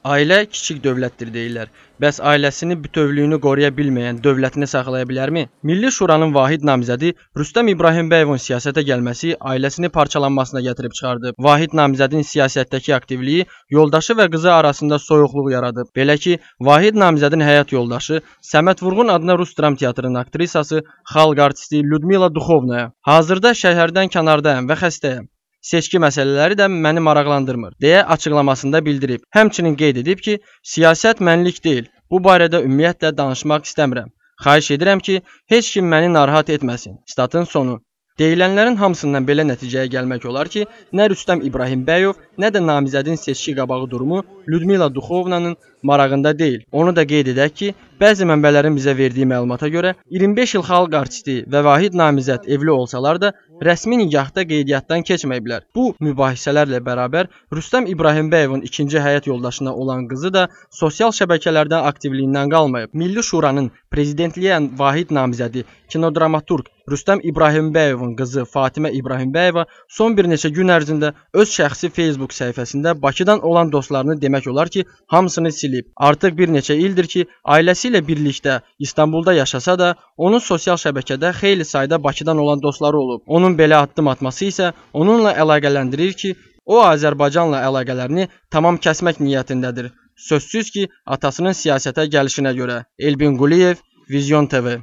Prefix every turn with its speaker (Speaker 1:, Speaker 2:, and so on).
Speaker 1: Ailə kiçik dövlətdir deyirlər. Bəs ailəsini bütövlüyünü qoruya bilməyən dövlətini saxlaya bilərmi? Milli Şuranın vahid namizədi Rüstəm İbrahimbəyovun siyasətə gəlməsi ailəsini parçalanmasına gətirib çıxardı. Vahid namizədin siyasətdəki aktivliyi yoldaşı və qızı arasında soyuqluq yaradıb. Belə ki, vahid namizədin həyat yoldaşı Səməd Vurğun adına Rus dram teatrının aktrisası, xalq artisti Lyudmila Duxovnaya hazırda şəhərdən kənardayam və xəstəyəm. Seçki məsələləri də məni maraqlandırmır, deyə açıqlamasında bildirib. Həmçinin qeyd edib ki, siyasət mənlik deyil, bu barədə ümumiyyətlə danışmaq istəmirəm. Xahiş edirəm ki, heç kim məni narahat etməsin. Statın sonu. Deyilənlərin hamısından belə nəticəyə gəlmək olar ki, nə Rüstəm İbrahimbəyov, nə də namizədin seçki qabağı durumu Lyudmila Duxovnanın marağında deyil. Onu da qeyd edək ki, bəzi mənbələrin bizə verdiyi məlumata görə 25 il xalq artisti və vahid namizəd evli olsalar da rəsmi nikahda qeydiyyatdan keçməyiblər. Bu mübahisələrlə bərabər Rüstəm İbrahimbəyovun ikinci həyat yoldaşına olan qızı da sosial şəbəkələrdən aktivliyindən qalmayıb. Milli Şuranın prezidentliyə vahid namizədi kinodramaturq Rüstəm İbrahimbəyovun qızı Fatimə İbrahimbəyova son bir neçə gün ərzində öz şəxsi Facebook səhifəsində Bakıdan olan dostlarını demək olar ki, hamısını silib. Artıq bir neçə ildir ki, ailəsi ilə birlikdə İstanbulda yaşasa da, onun sosial şəbəkədə xeyli sayda Bakıdan olan dostları olub. Onun belə addım atması isə onunla əlaqələndirir ki, o Azərbaycanla əlaqələrini tamam kəsmək niyyətindədir. Sözsüz ki, atasının siyasətə gəlişinə görə. Elbin Quliyev, Vizyon TV.